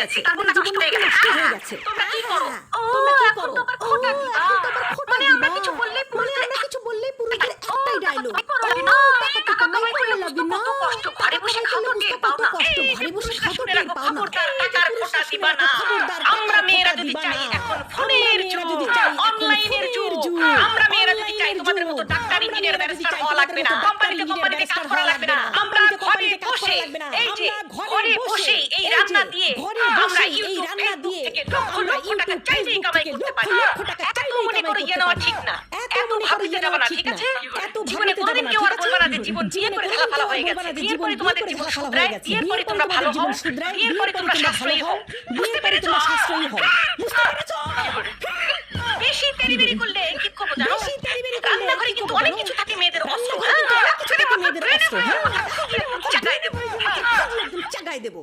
গেছে, তার মনটা নষ্ট হয়ে গেছে। তোমরা কি করো? এখন তো আবার খোঁটা দিবা। মানে আমরা কিছু বললেই পুরুষদের একটাই ডায়লগ, টাকা কামাই করলে বুঝতো কত কষ্ট, ঘরে বসে খাও তো টের পাও না। এই পুরুষরা শুনে রাখো, খবরদার টাকার খোঁটা দিবা না। আমরা মেয়েরা যদি চাই এখন ফোনের যুগ, অনলাইনের যুগ, আমরা মেয়েরা যদি চাই তোমাদের মতো ডাক্তার, ইঞ্জিনিয়ার, ব্যারিস্টার হওয়া লাগবে না, কোম্পানিতে কাজ করা লাগবে না। আমরা ঘরে বসে, এই যে ঘরে বসে এই রান্না দিয়ে আমরা ইউটিউব, ফেসবুক থেকে লক্ষ লক্ষ টাকা চাইলেই কামাই করতে পারি। এত মনে করে ইয়ে নেওয়া ঠিক না, এত ভাবতে যাবে না, ঠিক আছে? জীবনে কোনোদিন কেউ আর বলবে না যে জীবন বিয়ের পরে ঢালা হয়ে গেছে। বিয়ের পরে তোমাদের জীবন শুধরায়, বিয়ের পরে তোমরা ভালো হও, বিয়ের পরে তোমরা সাশ্রয়ী হও। বুঝতে পেরেছো? বুঝতে পেরেছো? বেশি তেড়িবেড়ি করলে কি করবো জানো? রান্নাঘরে কিন্তু অনেক কিছু থাকে মেয়েদের অস্ত্র, চাগাই দেবো।